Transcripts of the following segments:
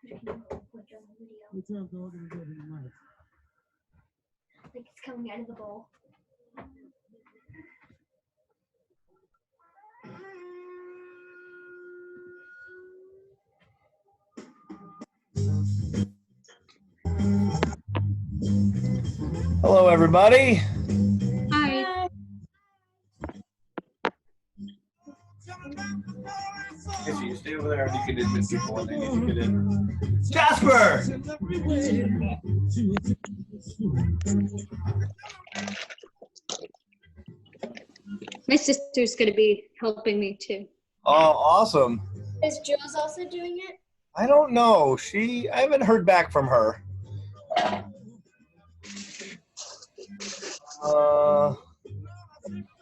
Like it's coming out of the bowl. Hello, everybody. Hi. If you stay over there, you can admit people when they need to get in. Jasper! My sister's going to be helping me too. Oh, awesome. Is Jules also doing it? I don't know. I haven't heard back from her.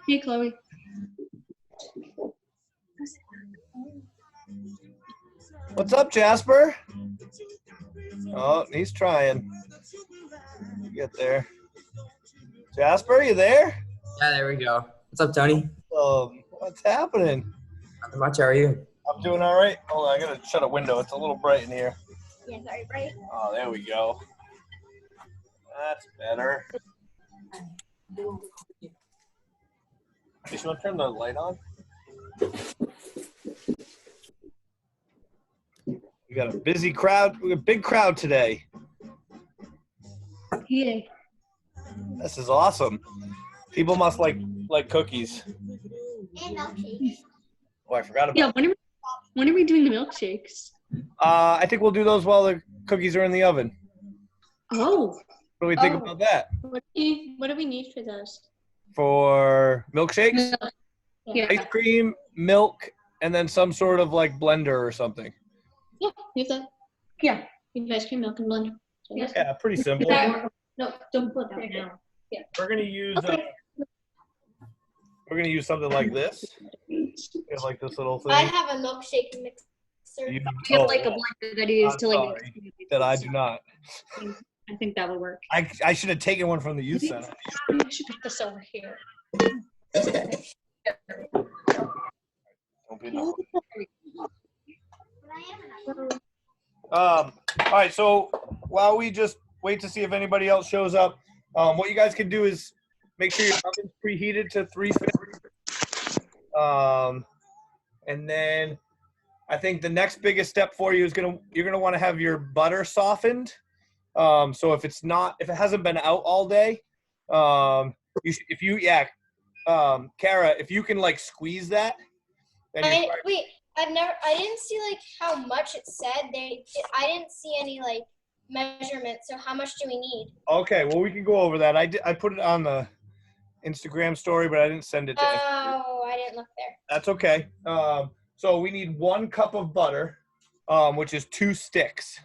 Hey, Chloe. What's up, Jasper? Oh, he's trying. Get there. Jasper, you there? Yeah, there we go. What's up, Tony? What's happening? Nothing much. How are you? I'm doing all right. Hold on, I gotta shut a window. It's a little bright in here. Yeah, very bright. Oh, there we go. That's better. Hey, should I turn the light on? We got a busy crowd. We got a big crowd today. Yeah. This is awesome. People must like cookies. And milkshakes. Oh, I forgot about. Yeah. When are we doing the milkshakes? I think we'll do those while the cookies are in the oven. Oh. What do we think about that? What do we need for those? For milkshakes? Yeah. Ice cream, milk, and then some sort of like blender or something. Yeah. We have that. Yeah. We have ice cream, milk, and blender. So Yeah, pretty simple. No, don't put that now. Yeah. We're gonna use Okay. something like this. We have like this little thing. I have a milkshake mixer. You- We have like a blender that you use to like. sorry that I do not. I think that would work. I should have taken one from the youth center. I should put this over here. Don't be naughty. All right, so while we just wait to see if anybody else shows up, what you guys can do is make sure your oven's preheated to 350. And then I think the next biggest step for you is you're gonna want to have your butter softened. So if it hasn't been out all day, Kara, if you can like squeeze that. I didn't see like how much it said. I didn't see any like measurements. So how much do we need? Okay, well we can go over that. I put it on the Instagram story, but I didn't send it to anybody. Oh, I didn't look there. That's okay. So we need 1 cup of butter, which is 2 sticks.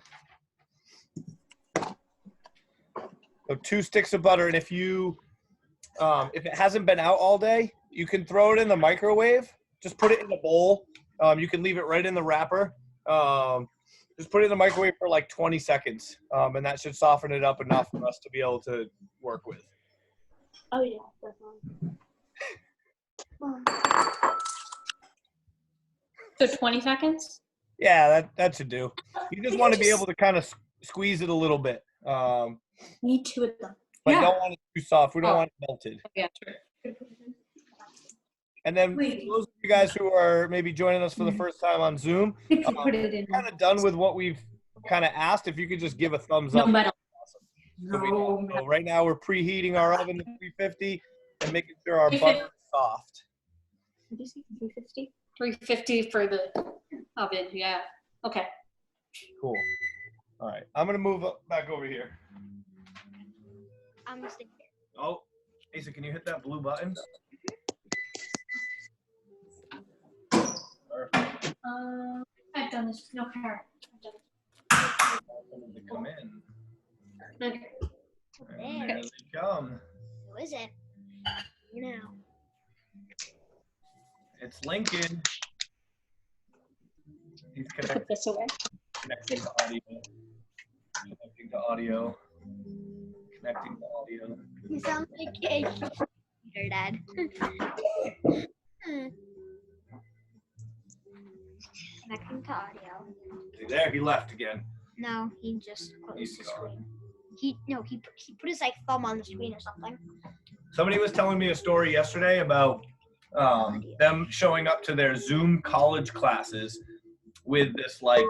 So 2 sticks of butter, and if it hasn't been out all day, you can throw it in the microwave. Just put it in a bowl. You can leave it right in the wrapper. Just put it in the microwave for like 20 seconds, and that should soften it up enough for us to be able to work with. Oh yeah, definitely. So 20 seconds? Yeah, that should do. You just want to be able to kind of squeeze it a little bit. Need 2 of them. But Yeah. don't want it too soft. We don't want it melted. Yeah, sure. And then for those of you guys who are maybe joining us for the first time on Zoom, Put it in. kind of done with what we've kind of asked. If you could just give a thumbs up. No matter. So right now we're preheating our oven to 350 and making sure our butter is soft. Did you say 350? 350 for the oven, yeah. Okay. Cool. All right. I'm going to move back over here. I'm gonna stick here. Oh, Asa, can you hit that blue button? Perfect. I've done this. No, Kara. To come in. Okay. And there they come. Who is it? You know. It's Lincoln. He's Put this away. connecting to audio. Connecting to audio. Connecting to audio. You sound like a computer, Dad. Connecting to audio. There, he left again. No, he just closed the screen. He put his like thumb on the screen or something. Somebody was telling me a story yesterday about them showing up to their Zoom college classes with this like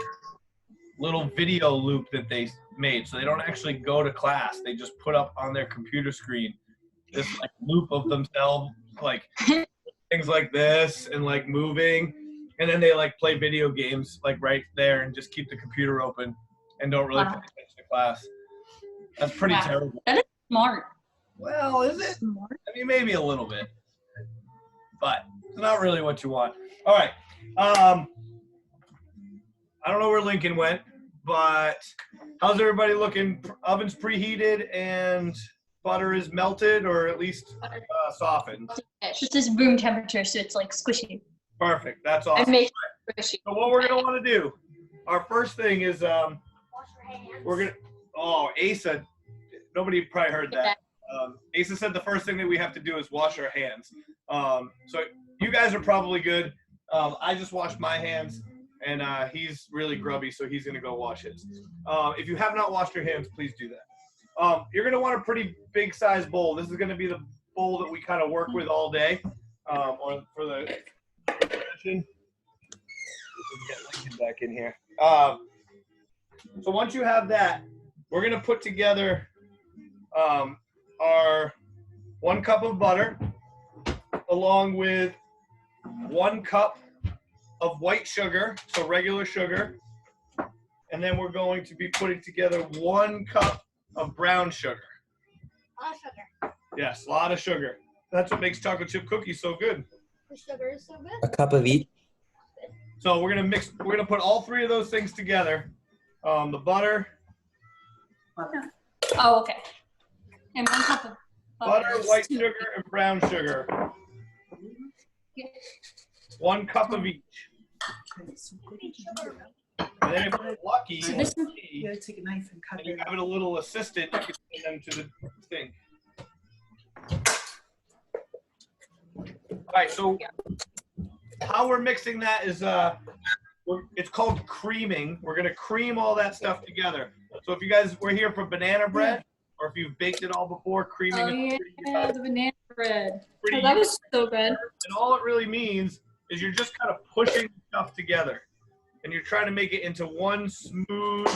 little video loop that they made. So they don't actually go to class. They just put up on their computer screen this like loop of themselves, like things like this and like moving. And then they like play video games like right there and just keep the computer open and don't really pay attention to class. That's pretty terrible. That is smart. Well, is it? Smart. I mean, maybe a little bit, but it's not really what you want. All right. I don't know where Lincoln went, but how's everybody looking? Oven's preheated and butter is melted or at least softened. This is room temperature, so it's like squishy. Perfect. That's awesome. And make it squishy. So what we're going to want to do, our first thing is we're going to, Asa, nobody probably heard that. Asa said the first thing that we have to do is wash our hands. So you guys are probably good. I just washed my hands, and he's really grubby, so he's going to go wash his. If you have not washed your hands, please do that. You're going to want a pretty big size bowl. This is going to be the bowl that we kind of work with all day for the session. Get Lincoln back in here. So once you have that, we're going to put together our 1 cup of butter along with 1 cup of white sugar, so regular sugar. And then we're going to be putting together 1 cup of brown sugar. A lot of sugar. Yes, a lot of sugar. That's what makes chocolate chip cookies so good. The sugar is so good. A cup of each. So we're gonna put all 3 of those things together. The butter. Oh, okay. And 1 cup of Butter, white sugar, and brown sugar. 1 cup of each. And then if you're lucky, So this is, You gotta take a knife and cut and you it. have a little assistant, you can send them to the thing. All right, so how we're mixing that is it's called creaming. We're gonna cream all that stuff together. So if you guys were here for banana bread, or if you've baked it all before, creaming is the banana bread. pretty Oh, that was so good. and all it really means is you're just kind of pushing stuff together, and you're trying to make it into one smooth,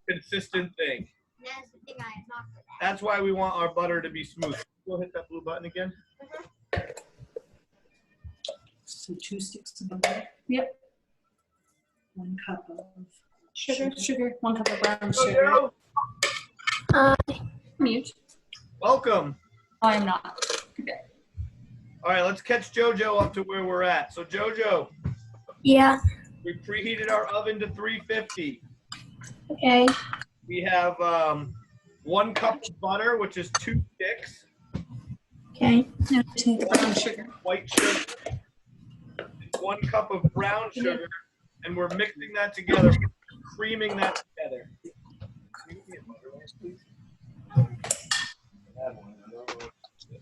consistent thing. That's the thing I am not good at. That's why we want our butter to be smooth. Go hit that blue button again. So 2 sticks of butter. Yep. 1 cup of Sugar. 1 cup of brown So, sugar. Joe, Mute. welcome. I am not. Okay. All right, let's catch JoJo up to where we're at. So JoJo, Yeah, we preheated our oven to 350. okay. We have 1 cup of butter, which is 2 sticks. Okay. Now just need the brown sugar. White sugar, 1 cup of brown sugar, and we're mixing that together, creaming that together. Can you give me a butter rice, please?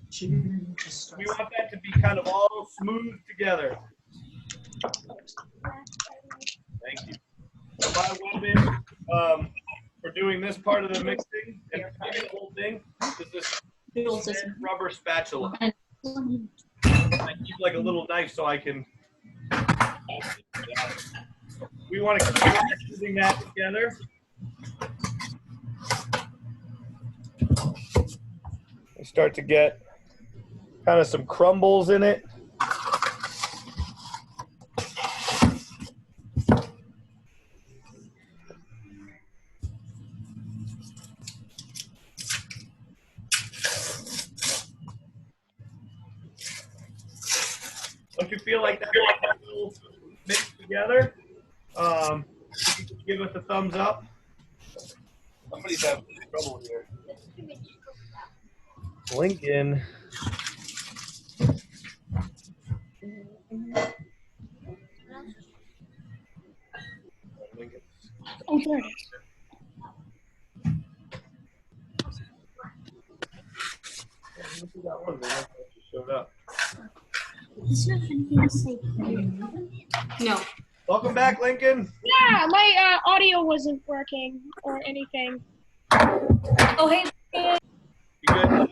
sugar and just We want that to be kind of all smooth together. Thank you. So my weapon for doing this part of the mixing and creaming the whole thing is this rubber spatula. I keep like a little knife so I can. We want to keep mixing that together. We start to get kind of some crumbles in it. Don't you feel like that's all mixed together? You can give us a thumbs up. Somebody's having trouble here. Lincoln. Oh, there it is. Showed up. It's not anything to say. No. Welcome back, Lincoln. Yeah, my audio wasn't working or anything. Oh, hey. You good?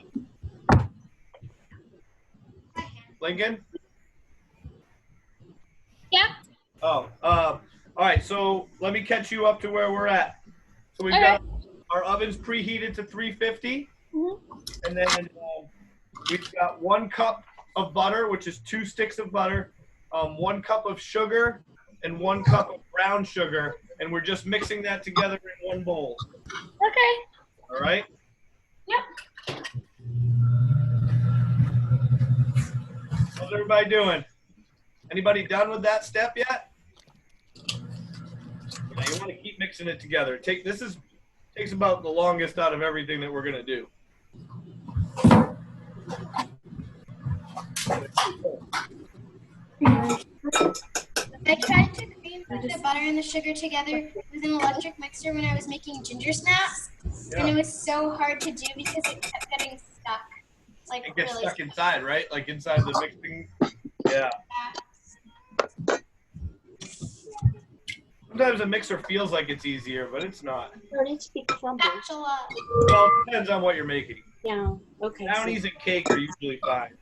Lincoln? Yeah. Oh, all right. So let me catch you up to where we're at. So we've got our ovens preheated to 350, and then we've got 1 cup of butter, which is 2 sticks of butter, 1 cup of sugar, and 1 cup of brown sugar, and we're just mixing that together in 1 bowl. Okay. All right? Yep. How's everybody doing? Anybody done with that step yet? Yeah, you want to keep mixing it together. Takes about the longest out of everything that we're gonna do. I tried to cream the butter and the sugar together with an electric mixer when I was making ginger snaps, and it was so hard to do because it kept getting stuck. Like It gets really stuck inside, right? Like inside the mixing. Yeah. Sometimes a mixer feels like it's easier, but it's not. There needs to be crumbles. That's a lot. Well, it depends on what you're making. Yeah. Okay. Brownies and cake are usually fine.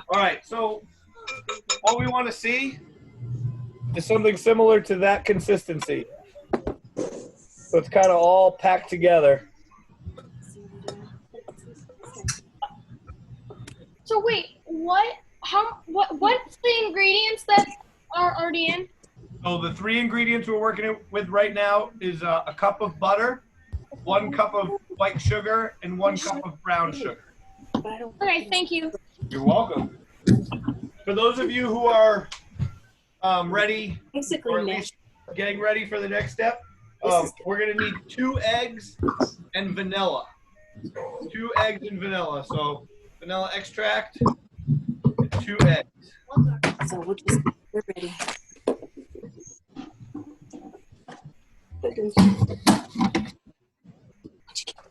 All right, so all we want to see is something similar to that consistency. So it's kind of all packed together. So wait, what's the ingredients that are already in? So the 3 ingredients we're working with right now is a cup of butter, 1 cup of white sugar, and 1 cup of brown sugar. Okay, thank you. You're welcome. For those of you who are ready, or at least getting ready for the next step, we're going to need 2 eggs and vanilla. 2 eggs and vanilla. So vanilla extract and 2 eggs. So we're ready.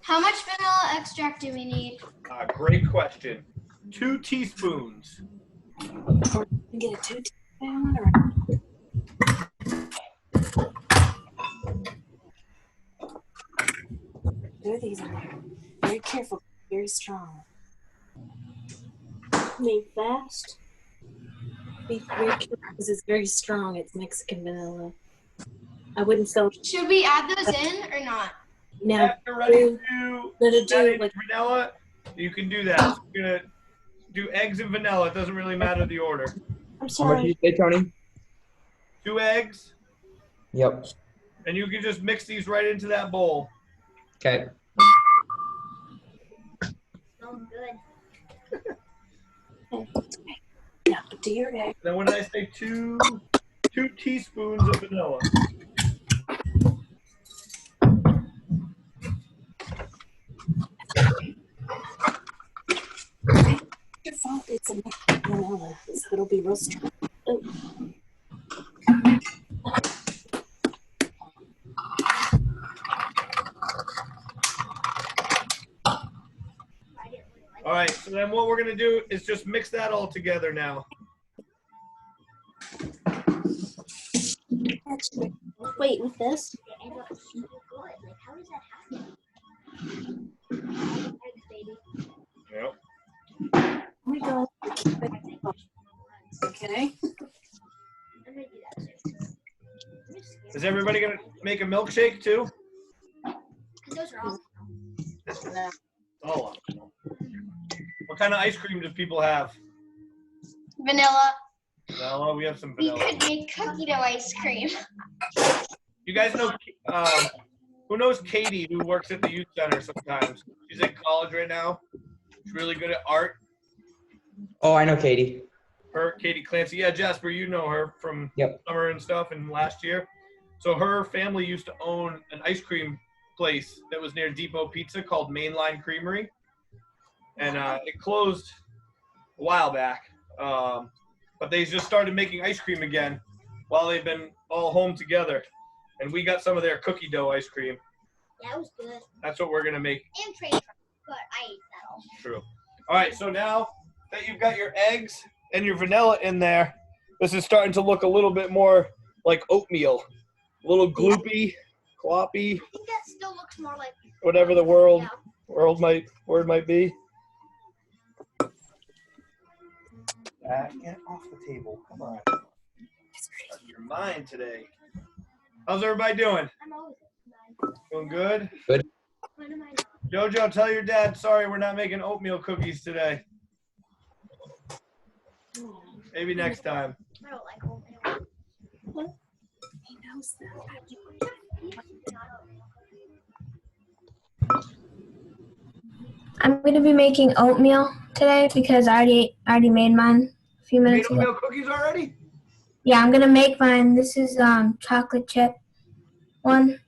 How much vanilla extract do we need? Great question. 2 teaspoons. Get a 2 teaspoon or there these in there. Very careful, very strong. Made fast. Be very careful because it's very strong. It's Mexican vanilla. I wouldn't sell. Should we add those in or not? Now, If you're ready to add in like vanilla, you can do that. So we're going to do eggs and vanilla. It doesn't really matter the order. I'm How much sorry. do you say, Tony? 2 eggs, Yep. and you can just mix these right into that bowl. Okay. Smells good. Yeah, do your egg. Then when I say 2 teaspoons of vanilla. Your fault. It's a Mexican vanilla, so it'll be real strong. Oh. All right, so then what we're going to do is just mix that all together now. Wait, with this? How does that happen? Thanks, baby. Yep. Oh my god. Okay. I'm gonna do that too. Is everybody going to make a milkshake too? Those are all. Oh. What kind of ice cream do people have? Vanilla. Vanilla. We have some We vanilla. could make cookie dough ice cream. You guys know, who knows Katie, who works at the youth center sometimes? She's in college right now. She's really good at art. Oh, I know Katie. Katie Clancy. Yeah, Jasper, you know her from summer and stuff and last year. So her family used to own an ice cream place that was near Depot Pizza called Mainline Creamery. And it closed a while back. But they just started making ice cream again while they've been all home together. And we got some of their cookie dough ice cream. Yeah, it was good. That's what we're going to make. And trade, but I ate that all. True. All right, so now that you've got your eggs and your vanilla in there, this is starting to look a little bit more like oatmeal. A little gloopy, gloppy, I think that still looks more like. whatever the word might be. Get off the table. Come on. You're mine today. How's everybody doing? I'm always. Doing good? Good. When am I not? Jojo, tell your dad, sorry, we're not making oatmeal cookies today. Maybe next time. I don't like oatmeal. He knows that. I'm gonna be making oatmeal today because I already made mine a few You made minutes ago. oatmeal cookies already? Yeah, I'm gonna make mine. This is chocolate chip one.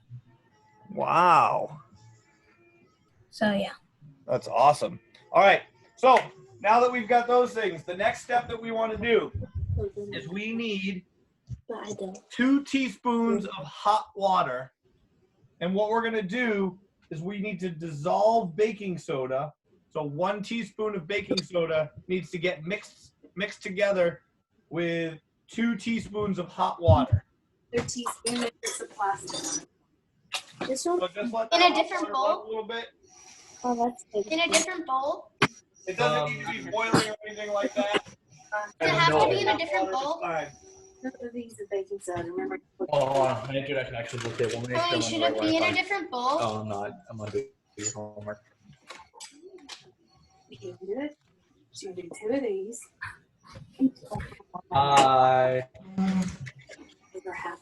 Wow. So yeah. That's awesome. All right. So now that we've got those things, the next step that we want to do is we need 2 teaspoons of hot water. And what we're going to do is we need to dissolve baking soda. So 1 teaspoon of baking soda needs to get mixed together with 2 teaspoons of hot water. Their teaspoon is a plastic. This one? So just let In that a different water bowl? run a little bit. Oh, that's good. In a different bowl? It doesn't need to be boiling or anything like that. Does it have to be in a different Water is bowl? fine. These are baking soda. Remember? Oh, hold on. My internet connection is okay. We'll make sure I'm Oh, on should the it right be in a Wi-Fi. different bowl? Oh, I'm not. I'm gonna do your homework. You can do it. So you do 2 of these. Hi. Over half.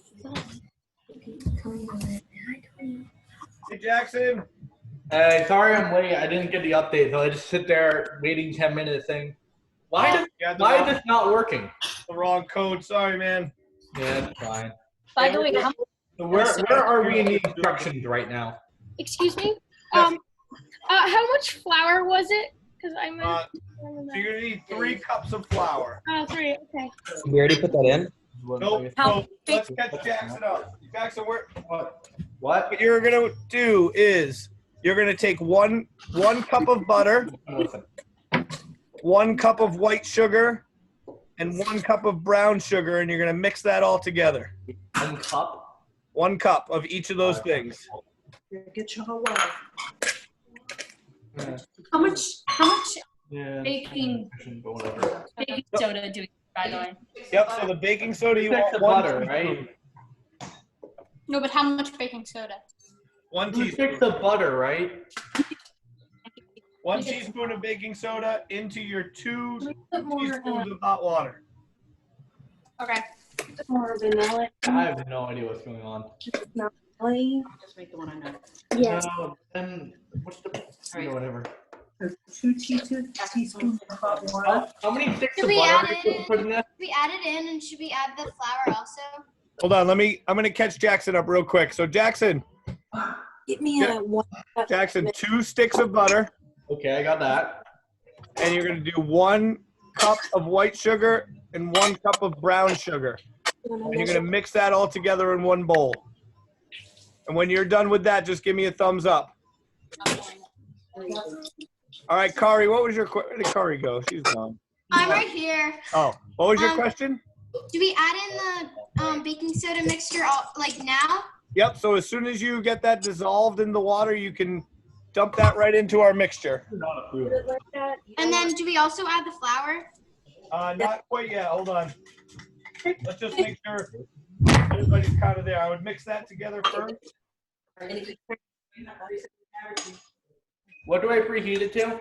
Hey, Jackson. Hey, sorry I'm late. I didn't get the update, so I just sit there waiting 10 minutes saying, why is this not working? The wrong code. Sorry, man. Yeah, it's fine. By the way, how So where are we in the instructions right now? Excuse me. Yes. How much flour was it? Because I might. So you're gonna need 3 cups of flour. Oh, 3. Okay. We already put that in? Nope. So let's catch Jackson up. Jackson, What? what you're gonna do is you're gonna take one cup of butter, 1 cup of white sugar, and 1 cup of brown sugar, and you're gonna mix that all together. 1 cup? 1 cup of each of those things. Get your whole water. Yeah. How much Yeah. baking Whatever. soda do we, by the way? Yep. So the baking soda you Sticks want of 1 butter, teaspoon. right? No, but how much baking soda? 1 2 teaspoon. sticks of butter, right? 1 teaspoon of baking soda into your 2 more, teaspoons of hot water. Okay. More vanilla. I have no idea what's going on. Plain. Just make the one I know. Yes. No, then what's the whatever. 2 teaspoons of hot water. How many sticks Should of we butter add are it you in? putting in this? Should we add it in, and should we add the flour also? Hold on. I'm gonna catch Jackson up real quick. So Jackson, Get me a 1 cup. Jackson, 2 sticks of butter, Okay, I got that. and you're gonna do 1 cup of white sugar and 1 cup of brown sugar, and you're gonna mix that all together in 1 bowl. And when you're done with that, just give me a thumbs up. All right, Kari, what was your where did Kari go? She's gone. I'm right here. Oh, what was your question? Do we add in the baking soda mixture like now? Yep. So as soon as you get that dissolved in the water, you can dump that right into our mixture. And then do we also add the flour? Not quite yet. Hold on. Let's just make sure everybody's kind of there. I would mix that together first. What do I preheat it to?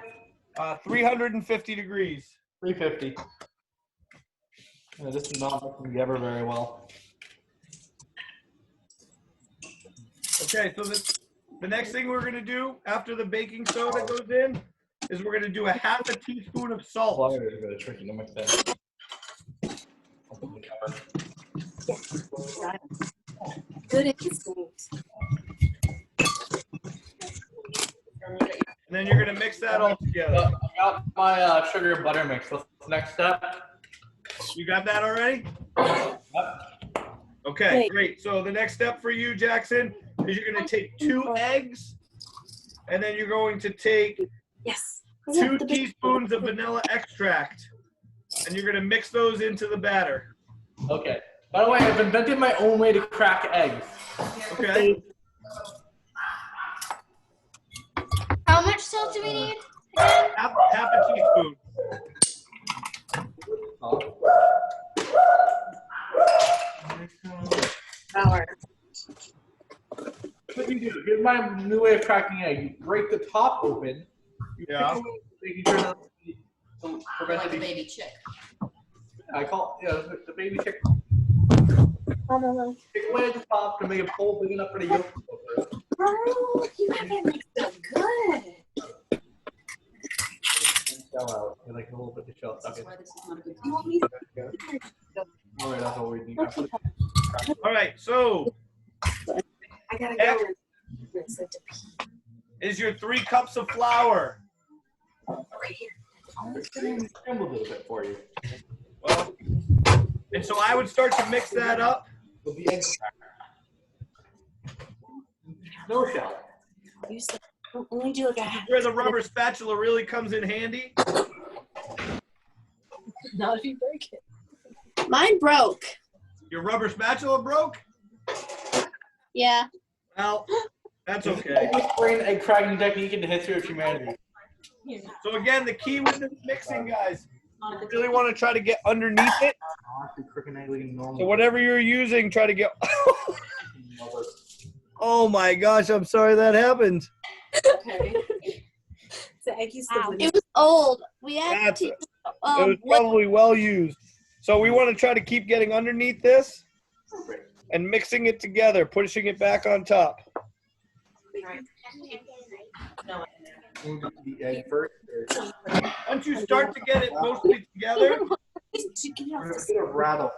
350 degrees. 350. Yeah, this is not working together very well. Okay, so the next thing we're gonna do after the baking soda goes in is we're gonna do a 1/2 teaspoon of salt. Flour is really tricky to mix that. Open the cover. Good instinct. And then you're gonna mix that all together. I got my sugar and butter mix. What's the next step? You got that already? Yep. Okay, Wait. great. So the next step for you, Jackson, is you're gonna take 2 eggs, and then you're going to take Yes. 2 teaspoons of vanilla extract. and you're gonna mix those into the batter. Okay. By the way, I've invented my own way to crack eggs. Okay. How much salt do we need? Half a teaspoon. Flour. What do you do? Here's my new way of cracking egg. You break the top open. Yeah. Making sure that to prevent Like a any- baby chick. I call the baby chick. Oh, Take away at the top to make a hole big enough for the yolk to go through. bro, you have that mixed up good. Shell out. Get like a little bit of shell stuck in. That's why this is not a good You want time. me to- All right, that's all we need. All right, so I gotta go. Rinse it to pee. is your 3 cups of flour. Over here. Scramble a little bit for you. Well, and so I would start to mix that up. With the egg cracker. No shell. You said, only do like a half. Where the rubber spatula really comes in handy. Not if you break it. Mine broke. Your rubber spatula broke? Yeah. Well, that's okay. Brain egg cracking technique into history of humanity. So again, the key with this mixing, guys, you really want to try to get underneath it. So whatever you're using, try to get. Oh my gosh, I'm sorry that happened. Okay. So egg you still It was old. We had That's to. it. It was probably well used. So we want to try to keep getting underneath this and mixing it together, pushing it back on top. The egg first. Once you start to get it mostly together, Get a rattle.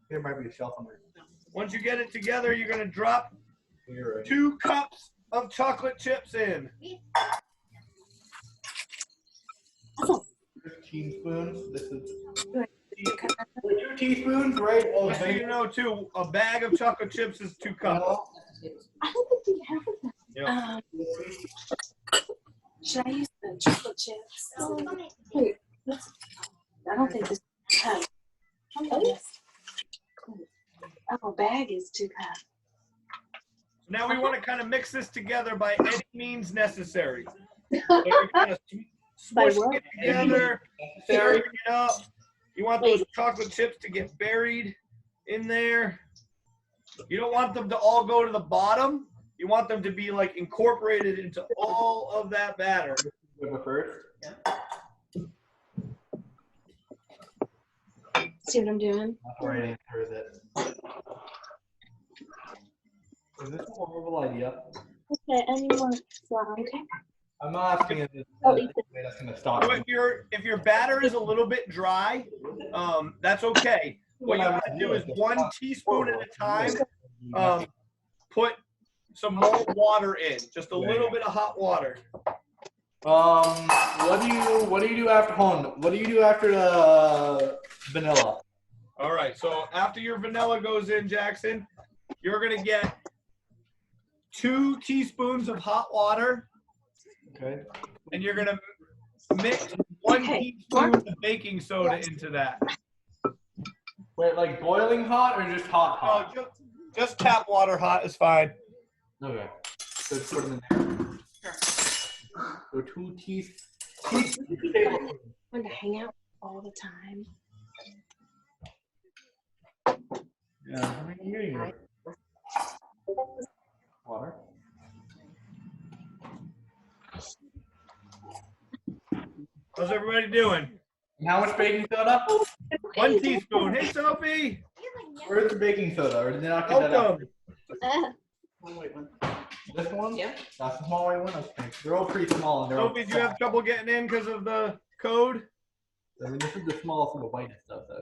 There might be a shelf under. once you get it together, you're going to drop You're right. 2 cups of chocolate chips in. 2 teaspoons. This is 2 teaspoons, right? Oh, Just so you know, too, a bag of chocolate chips is 2 cups. I don't think we have them. Yep. Should I use the chocolate chips? Wait, I don't think this has. Oh, bag is 2 cups. Now we want to kind of mix this together by any means necessary. So you're kind of smushing it together, stirring it up. You want those chocolate chips to get buried in there. You don't want them to all go to the bottom. You want them to be like incorporated into all of that batter. first. See what I'm doing? That's the right answer, is it? Is this a horrible idea? Okay, I need more flour, okay? I'm not asking if it's that's going to stop. So if your batter is a little bit dry, that's okay. What you want to do is 1 teaspoon at a time. Put some more water in, just a little bit of hot water. What do you do after What do you do after the vanilla? All right, so after your vanilla goes in, Jackson, you're gonna get 2 teaspoons of hot water. Okay. And you're gonna mix 1 teaspoon of baking soda into that. Wait, like boiling hot or just hot? Oh, just tap water hot is fine. Okay. So just put them in there. So 2 teaspoons. I'm going to hang out all the time. Yeah, how many are you eating? Water. How's everybody doing? And how much baking soda? 1 teaspoon. Hey, Sophie. Where's the baking soda? Or did they not get that out? Welcome. This one? Yeah. That's the small white one? Okay. They're all pretty small. And they're all Sophie, do you have trouble getting in because of the code? I mean, this is the smallest of the white stuff. So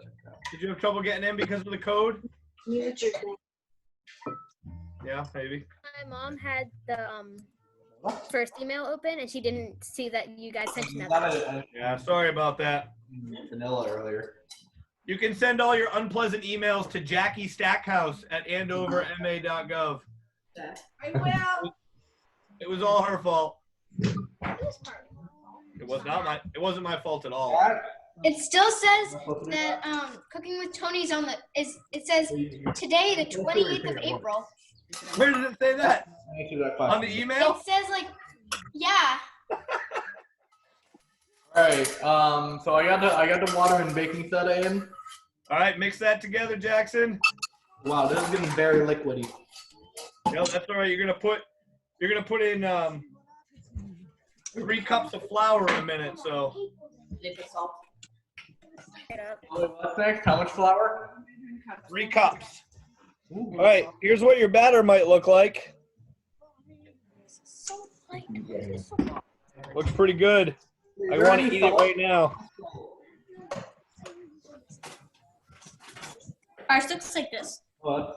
Did you have trouble getting in because of the code? Mute your thing. Yeah, maybe. My mom had the first email open and she didn't see that you guys sent another. Yeah, sorry about that. Vanilla earlier. You can send all your unpleasant emails to Jackie Stackhouse at andoverma.gov. I will. It was all her fault. It was not my. It wasn't my fault at all. It still says that Cooking with Tony's on the it says today the 28th of April. Where does it say that? Answer that question. On the email? It says like yeah. All right. So I got the water and baking soda in. All right, mix that together, Jackson. Wow, this is getting very liquidy. Yep, that's all right. You're gonna put in 3 cups of flour in a minute. So. What's next? How much flour? 3 cups. All right, here's what your batter might look like. Looks pretty good. I want to eat it right now. Ours looks like this. Yeah,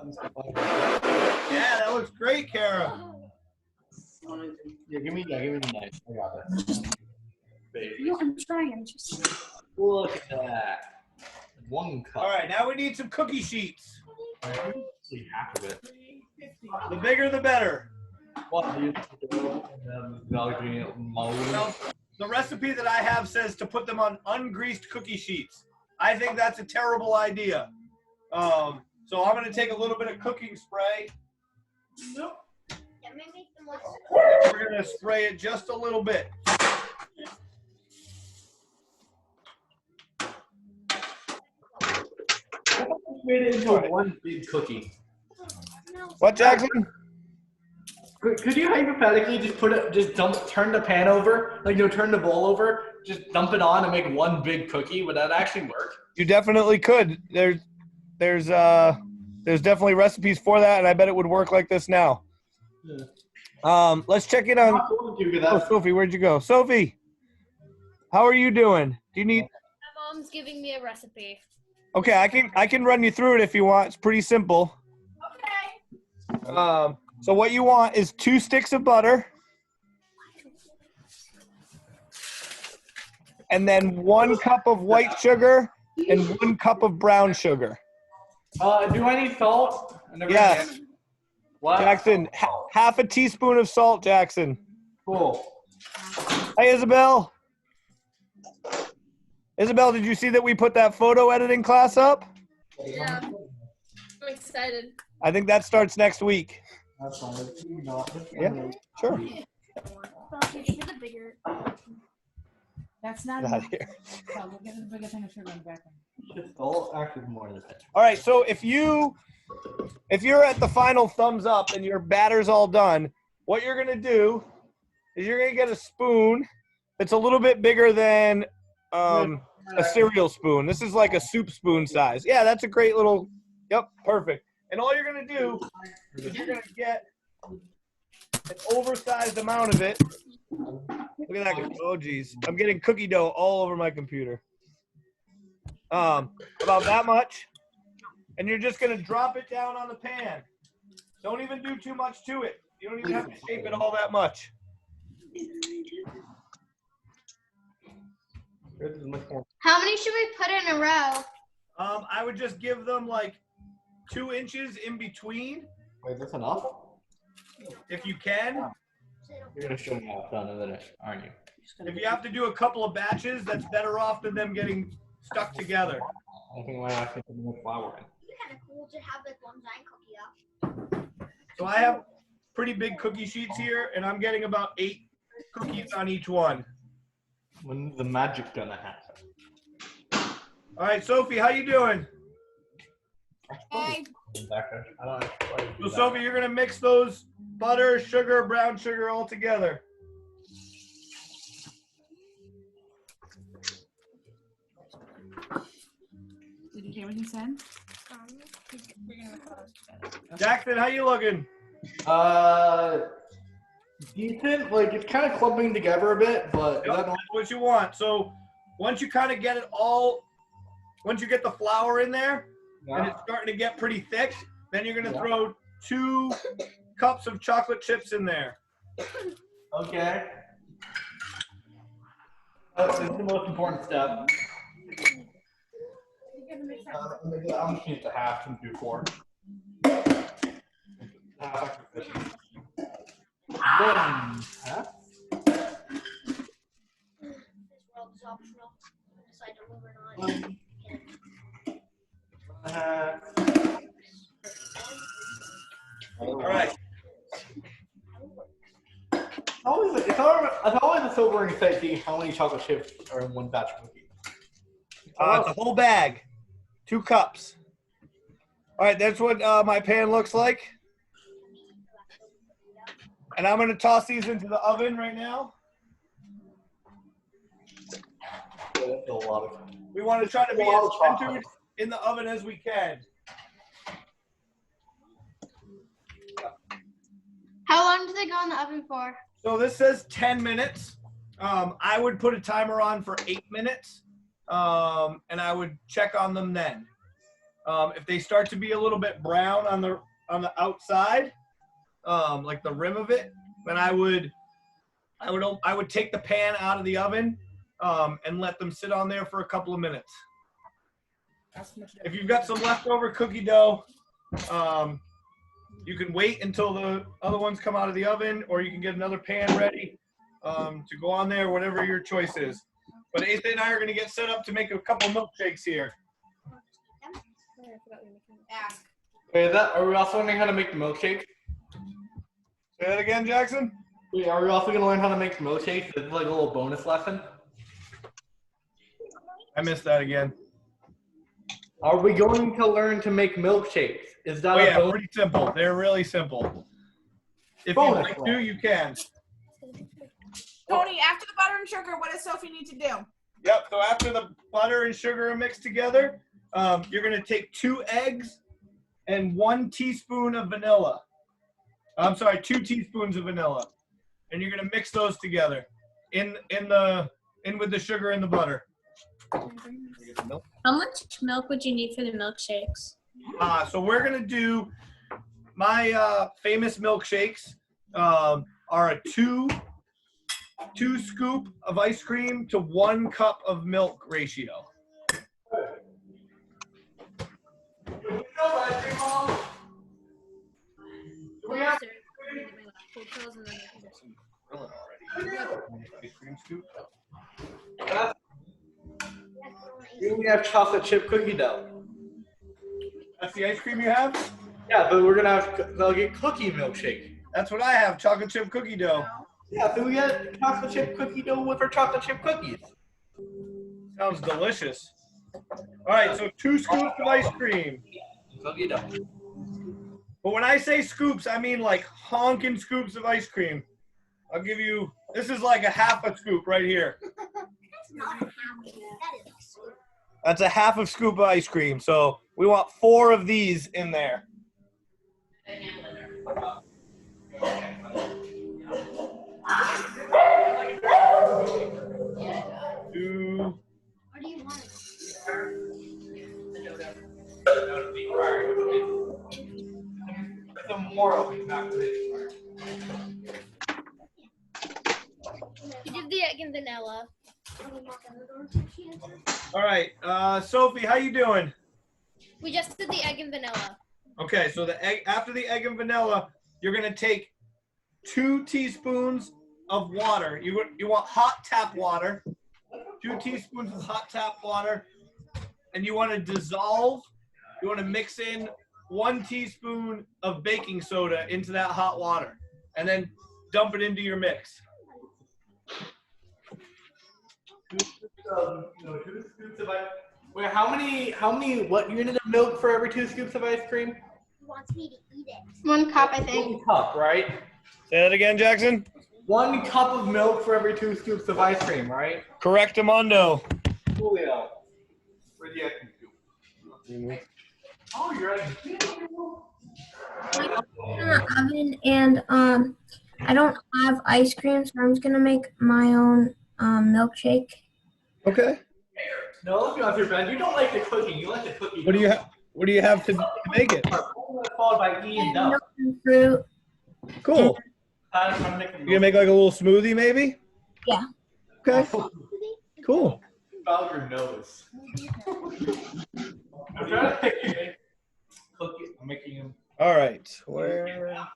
that looks great, Kara. Yeah, give me the knife. I got it. No, I'm trying. I'm just. Look at that. 1 cup. All right, now we need some cookie sheets. Half of it. The bigger, the better. What do you Well, the recipe that I have says to put them on ungreased cookie sheets. I think that's a terrible idea. So I'm going to take a little bit of cooking spray. We're going to spray it just a little bit. made it into one big cookie. What, Jackson? Could you hypothetically turn the pan over, turn the bowl over, just dump it on and make one big cookie? Would that actually work? You definitely could. There's definitely recipes for that, and I bet it would work like this now. Yeah. Let's check in on. Oh, Sophie, where'd you go? Sophie, how are you doing? Do you need? My mom's giving me a recipe. Okay, I can run you through it if you want. It's pretty simple. Okay. So what you want is 2 sticks of butter, and then 1 cup of white sugar and 1 cup of brown sugar. Do I need salt? Yes. What? Jackson, half a teaspoon of salt, Jackson. Cool. Hey, Isabel. Isabel, did you see that we put that photo editing class up? Yeah. I'm excited. I think that starts next week. That's fine. Yeah, sure. That's not Out enough. here. So we'll get the bigger thing of sugar and back. Salt actually more than that. All right, so if you're at the final thumbs up and your batter's all done, what you're gonna do is you're gonna get a spoon that's a little bit bigger than a cereal spoon. This is like a soup spoon size. Yeah, that's a great little. Yep, perfect. And all you're gonna do is you're gonna get an oversized amount of it. Look at that. Oh, geez. I'm getting cookie dough all over my computer. About that much. And you're just going to drop it down on the pan. Don't even do too much to it. You don't even have to shape it all that much. How many should we put in a row? I would just give them like 2 inches in between. Wait, that's enough? If you can. You're going to show me how it's done, isn't it? Aren't you? If you have to do a couple of batches, that's better off than them getting stuck together. I think I actually put more flour in. It's kind of cool to have like one giant cookie up. So I have pretty big cookie sheets here, and I'm getting about 8 cookies on each one. When's the magic gonna happen? All right, Sophie, how you doing? Hey. So Sophie, you're gonna mix those butter, sugar, brown sugar all together. Did you hear what he said? Jackson, how you looking? Decent. Like, it's kind of clumping together a bit, but Yep, that's what you want. So once you kind of get it all, once you get the flour in there, and it's starting to get pretty thick, then you're gonna throw 2 cups of chocolate chips in there. Okay. That's the most important step. I'm just used to half and do 4. Half. This world is optional. Unless I deliver it All right. It's always a sobering sight seeing how many chocolate chips are in one batch of cookies. It's a whole bag, 2 cups. All right, that's what my pan looks like. And I'm going to toss these into the oven right now. That's a lot of. We want to try to be as centered in the oven as we can. How long do they go in the oven for? So this says 10 minutes. I would put a timer on for 8 minutes, and I would check on them then. If they start to be a little bit brown on the outside, like the rim of it, then I would take the pan out of the oven and let them sit on there for a couple of minutes. If you've got some leftover cookie dough, you can wait until the other ones come out of the oven, or you can get another pan ready to go on there, whatever your choice is. But Ethan and I are going to get set up to make a couple milkshakes here. Wait, are we also learning how to make the milkshake? Say that again, Jackson? Wait, are we also going to learn how to make milkshakes? This is like a little bonus lesson. I missed that again. Are we going to learn to make milkshakes? Is that pretty simple. They're really simple. If you'd like to, you can. Tony, after the butter and sugar, what does Sophie need to do? Yep, so after the butter and sugar are mixed together, you're going to take 2 eggs and 1 teaspoon of vanilla. I'm sorry, 2 teaspoons of vanilla. And you're going to mix those together in with the sugar and the butter. How much milk would you need for the milkshakes? So we're going to do my famous milkshakes are a 2 scoop of ice cream to 1 cup of milk ratio. We have chocolate chip cookie dough. That's the ice cream you have? Yeah, but we're they'll get cookie milkshake. That's what I have, chocolate chip cookie dough. Yeah, so we got chocolate chip cookie dough with our chocolate chip cookies. Sounds delicious. All right, so 2 scoops of ice cream. Cookie dough. But when I say scoops, I mean like honking scoops of ice cream. I'll give you, this is like a half a scoop right here. That's a half a scoop of ice cream. So we want 4 of these in there. Two. What do you want? Some more of it back to this. You did the egg and vanilla. All right, Sophie, how you doing? We just did the egg and vanilla. Okay, so the egg, after the egg and vanilla, you're gonna take 2 teaspoons of water. You want hot tap water. 2 teaspoons of hot tap water, and you want to dissolve. You want to mix in 1 teaspoon of baking soda into that hot water, and then dump it into your mix. 2 scoops of ice. Wait, how many? What unit of milk for every 2 scoops of ice cream? He wants me to eat it. 1 cup, I think. 1 cup, right? Say that again, Jackson. 1 cup of milk for every 2 scoops of ice cream, right? Correctamundo. Julio. Where's the ice cream scoop? Oh, you're right. In the oven, and I don't have ice cream, so I'm just gonna make my own milkshake. Okay. No, let's be honest here, Ben. You don't like the cooking. You like the cookie. What do you have? What do you have to make it? Followed by Ian Duff. Milk and fruit. Cool. You gonna make like a little smoothie, maybe? Yeah. Okay. Cool. Found your nose. I'm trying to make cookie. I'm making him. All right. Where? Oh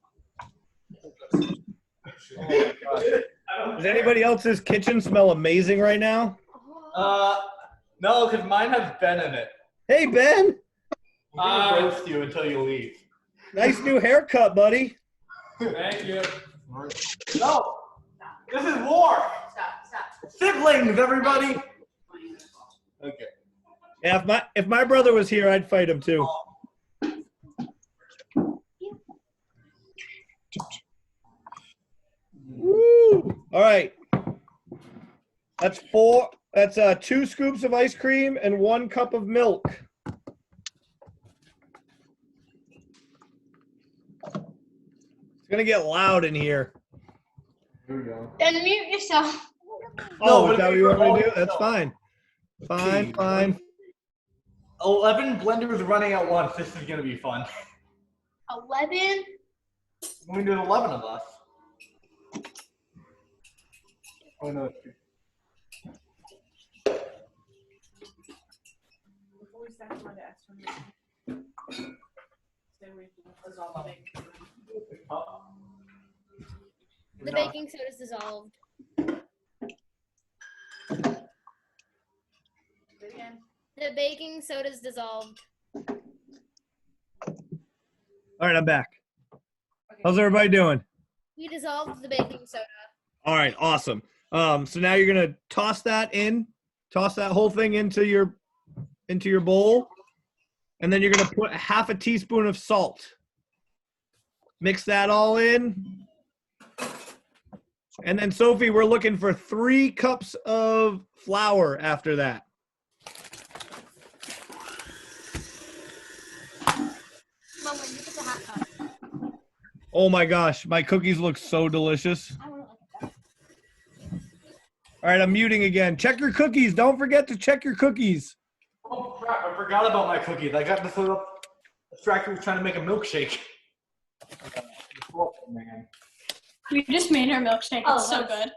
my gosh. Does anybody else's kitchen smell amazing right now? No, because mine has Ben in it. Hey, Ben. I'm gonna roast you until you leave. Nice new haircut, buddy. Thank you. No, this is war. Siblings, everybody. Okay. Yeah, if my brother was here, I'd fight him too. Woo! All right. That's 2 scoops of ice cream and 1 cup of milk. It's gonna get loud in here. Here we go. Then mute yourself. Oh, No, is that what you want me to do? That's fine. Fine, fine. 11 blenders running at once. This is gonna be fun. 11. We do 11 of us. Oh no. Before we start on the extra milk, stay away from dissolve the baking soda. The baking soda is dissolved. Do it again. The baking soda is dissolved. All right, I'm back. How's everybody doing? We dissolved the baking soda. All right, awesome. So now you're gonna toss that whole thing into your bowl, and then you're gonna put half a teaspoon of salt. Mix that all in, and then Sophie, we're looking for 3 cups of flour after that. Mom, when you put the hot cup. Oh my gosh, my cookies look so delicious. I want to look at that. All right, I'm muting again. Check your cookies. Don't forget to check your cookies. Oh crap! I forgot about my cookies. I got this little distracted trying to make a milkshake. Man. We just made her milkshake. It's so good.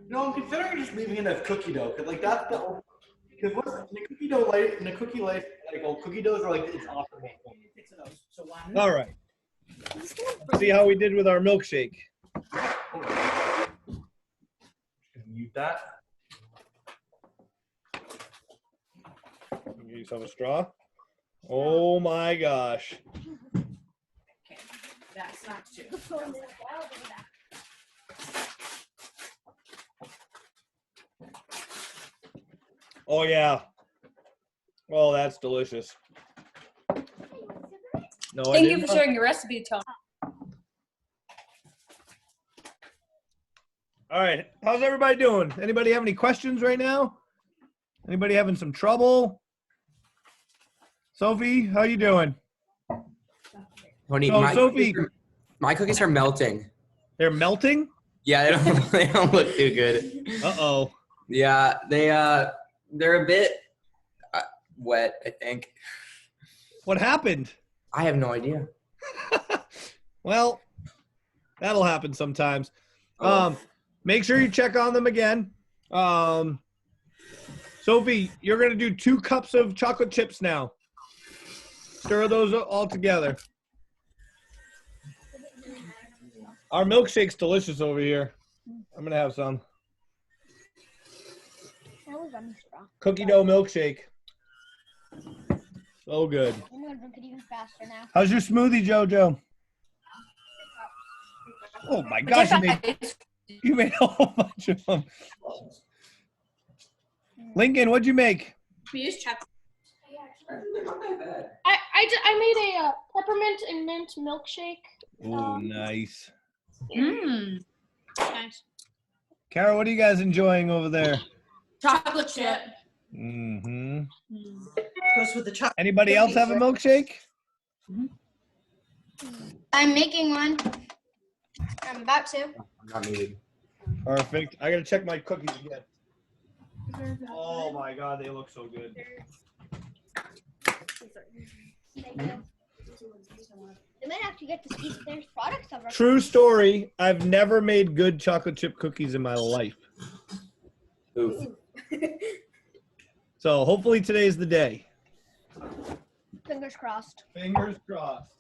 No, I'm considering just leaving it as cookie dough, cause like that's the because what's in the cookie dough life in the cookie life like cookie doughs are like it's optimal. All right. See how we did with our milkshake. Mute that. Get yourself a straw. Oh my gosh. Okay. That's not too. Oh yeah. Oh, that's delicious. No, Thank you for sharing your recipe, Tom. All right. How's everybody doing? Anybody have any questions right now? Anybody having some trouble? Sophie, how you doing? Tony, Oh, Sophie. my cookies are melting. They're melting? Yeah, they don't look too good. Uh-oh. Yeah, they're a bit wet, I think. What happened? I have no idea. Well, that'll happen sometimes. Oh. Make sure you check on them again. Sophie, you're going to do 2 cups of chocolate chips now. Stir those all together. Our milkshake's delicious over here. I'm going to have some. Cookie dough milkshake. So good. I'm going to drink it even faster now. How's your smoothie, JoJo? Oh my gosh, you made a whole bunch of them. Lincoln, what'd you make? We use chocolate. I made a peppermint and mint milkshake. Oh, nice. Mmm. Nice. Kara, what are you guys enjoying over there? Chocolate chip. Mm-hmm. Goes with the chocolate. Anybody else have a milkshake? I'm making one. I'm about to. I'm not muted. Perfect. I gotta check my cookies again. Oh my god, they look so good. They might actually get to see their products of our True story. I've never made good chocolate chip cookies in my life. Oof. So hopefully today's the day. Fingers crossed. Fingers crossed.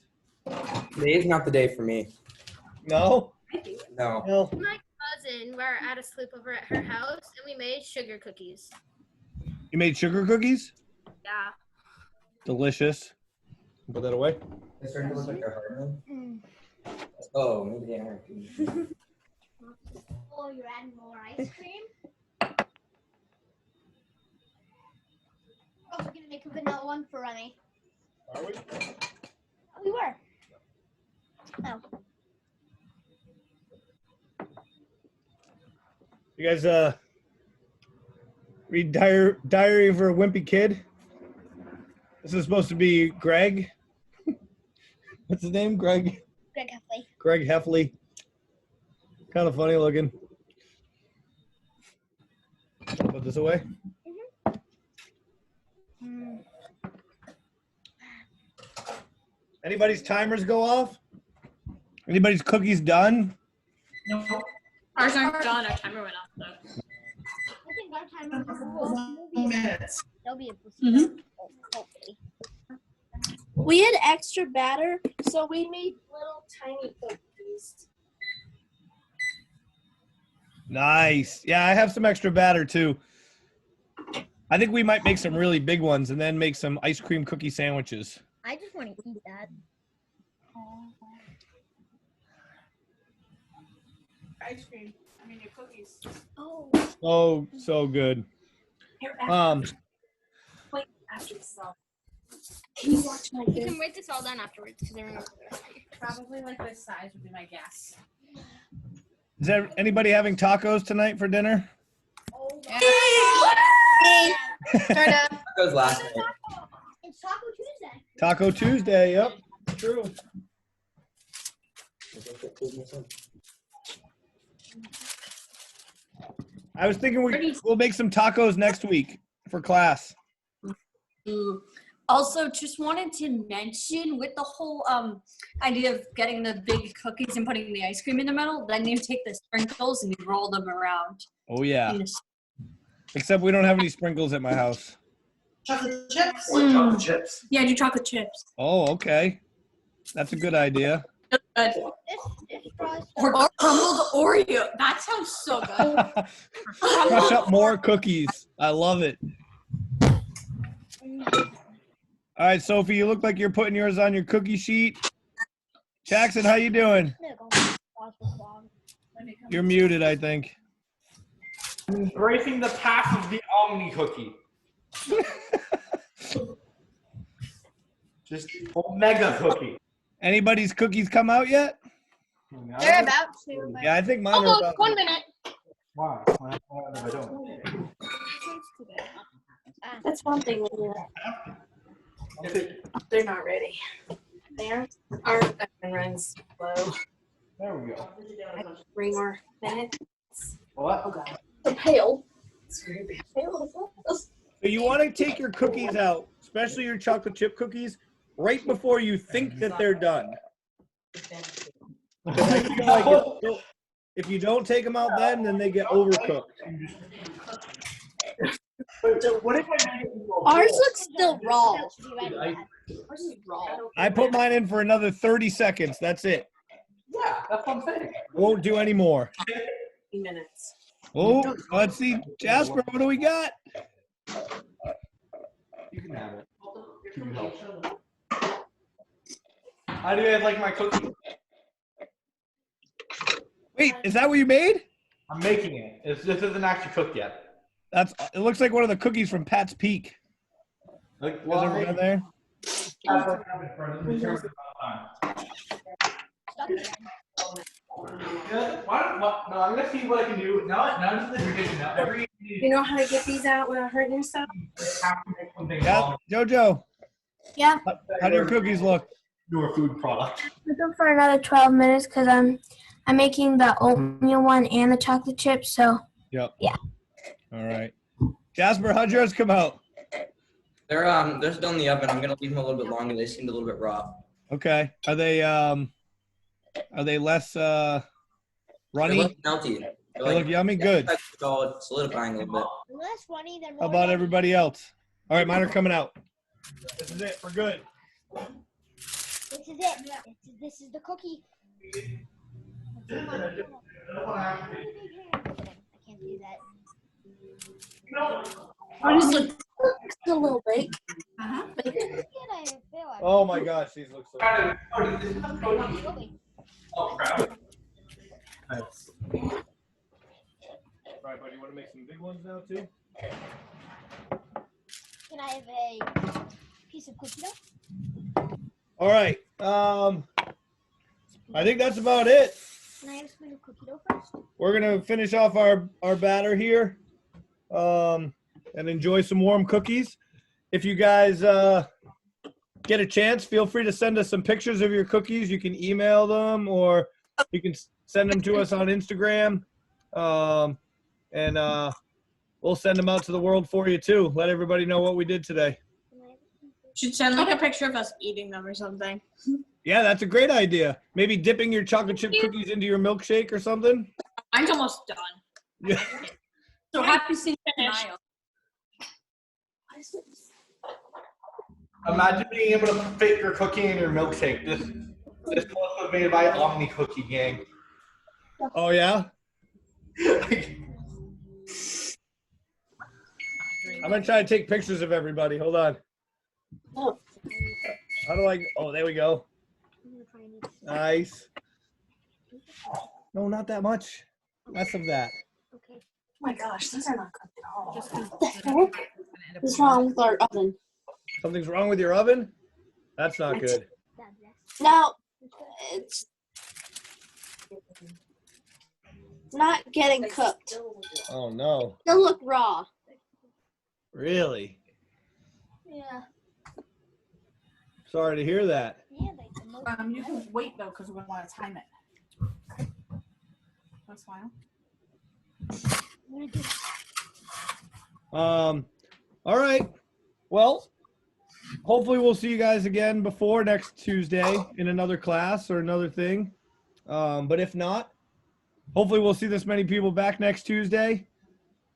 Today's not the day for me. No? No. No. My cousin and we were at a sleepover at her house, and we made sugar cookies. You made sugar cookies? Yeah. Delicious. Put that away. It's starting to look like a hard one. Oh, maybe they aren't. Oh, you're adding more ice cream? We're also gonna make a vanilla one for Remy. Are we? We were. Oh. You guys read Diary of a Wimpy Kid? This is supposed to be Greg. What's his name? Greg Heffley. Greg Heffley. Kind of funny looking. Put this away. Anybody's timers go off? Anybody's cookies done? No. Ours aren't done. Our timer went off though. I think our timer will be Minutes. there'll be a placebo, hopefully. We had extra batter, so we made little tiny cookies. Nice. Yeah, I have some extra batter too. I think we might make some really big ones and then make some ice cream cookie sandwiches. I just want to eat that. Ice cream. I mean, your cookies. Oh. Oh, so good. Here, wait, after this all. Can you watch my We video? can write this all down afterwards because I remember the recipe. Probably like this size would be my guess. Is there anybody having tacos tonight for dinner? Turn up. That was last night. It's Taco Tuesday. Taco Tuesday. Yep. True. I was thinking we'll make some tacos next week for class. Also, just wanted to mention with the whole idea of getting the big cookies and putting the ice cream in the middle, then you take the sprinkles and you roll them around. Oh yeah. Except we don't have any sprinkles at my house. Chocolate chips? Chocolate chips. Yeah, do chocolate chips. Oh, okay. That's a good idea. Good. It's frozen. Or crumbled Oreo. That sounds so good. Crush up more cookies. I love it. All right, Sophie, you look like you're putting yours on your cookie sheet. Jackson, how you doing? You're muted, I think. Embracing the path of the Omni cookie. Just Omega cookie. Anybody's cookies come out yet? They're about to. But Yeah, I think mine are Almost. about. 1 minute. Why? Why if I don't? That's one thing. They're not ready. They aren't. Our oven runs slow. There we go. 3 more minutes. What? Oh god. The pail. So you want to take your cookies out, especially your chocolate chip cookies, right before you think that they're done. I feel like if you don't take them out then they get overcooked. What if I make it Ours looks still raw. Ours is raw. I put mine in for another 30 seconds. That's it. Yeah, that's what I'm saying. Won't do any more. 3 minutes. Oh, let's see. Jasper, what do we got? You can have it. You can help. How do you guys like my cookie? Wait, is that what you made? I'm making it. This isn't actually cooked yet. It looks like one of the cookies from Pat's Peak. Like, You guys ever been there? No, I'm gonna see what I can do. Now this is the tradition. Now every You know how to get these out without hurting yourself? have to make something Yeah, Jojo. Yeah. How do your cookies look? Newer food product. Looking for another 12 minutes because I'm making the oatmeal one and the chocolate chips. So Yep. Yeah. All right. Jasper, how'd yours come out? They're still in the oven. I'm gonna leave them a little bit longer. They seemed a little bit raw. Okay. Are they less They runny? look melty. They look yummy. Good. It's all solidifying a little bit. Less runny than How about everybody else? All right, mine are coming out. This is it. We're good. This is it. This is the cookie. do that. Oh, this looks a little bake. Oh my gosh, these look so good. Oh crap. Nice. Right, buddy, you want to make some big ones now too? Can I have a piece of cookie dough? All right. I think that's about it. Can I have some cookie dough first? We're gonna finish off our batter here, and enjoy some warm cookies. If you guys get a chance, feel free to send us some pictures of your cookies. You can email them, or you can send them to us on Instagram, and we'll send them out to the world for you too. Let everybody know what we did today. Should send like a picture of us eating them or something. Yeah, that's a great idea. Maybe dipping your chocolate chip cookies into your milkshake or something. Mine's almost done. Yeah. So happy Cinco de Mayo. Imagine being able to fit your cookie in your milkshake. This was made by Omni Cookie Gang. Oh yeah. I'm gonna try to take pictures of everybody. Hold on. How do I? Oh, there we go. Nice. No, not that much. Less of that. Okay. Oh my gosh, these are not cooked at all. What the heck? What's wrong with our oven? Something's wrong with your oven? That's not good. No, it's not getting cooked. Oh no. Still look raw. Really? Yeah. Sorry to hear that. You can wait though, because we want to time it. That's fine. All right. Well, hopefully we'll see you guys again before next Tuesday in another class or another thing. But if not, hopefully we'll see this many people back next Tuesday.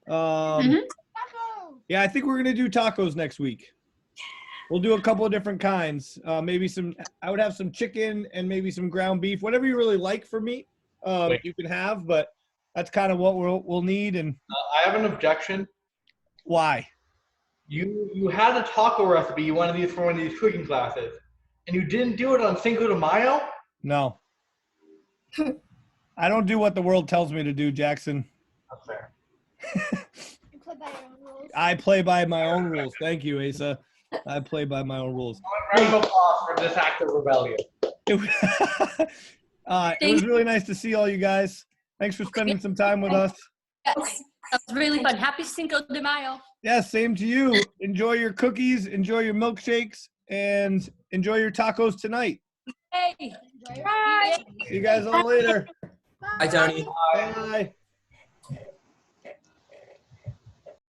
Yeah, I think we're going to do tacos next week. We'll do a couple of different kinds. Maybe I would have some chicken and maybe some ground beef, whatever you really like for meat, you can have, but that's kind of what we'll need. And I have an objection. Why? You had a taco recipe you wanted to use for one of these cooking classes, and you didn't do it on Cinco de Mayo? No. I don't do what the world tells me to do, Jackson. That's fair. I play by my own rules. Thank you, Asa. I play by my own rules. Round of applause for this act of rebellion. It was really nice to see all you guys. Thanks for spending some time with us. Yes, that was really fun. Happy Cinco de Mayo. Yeah, same to you. Enjoy your cookies, enjoy your milkshakes, and enjoy your tacos tonight. Hey. Bye. See you guys all later. Hi, Tony. Bye.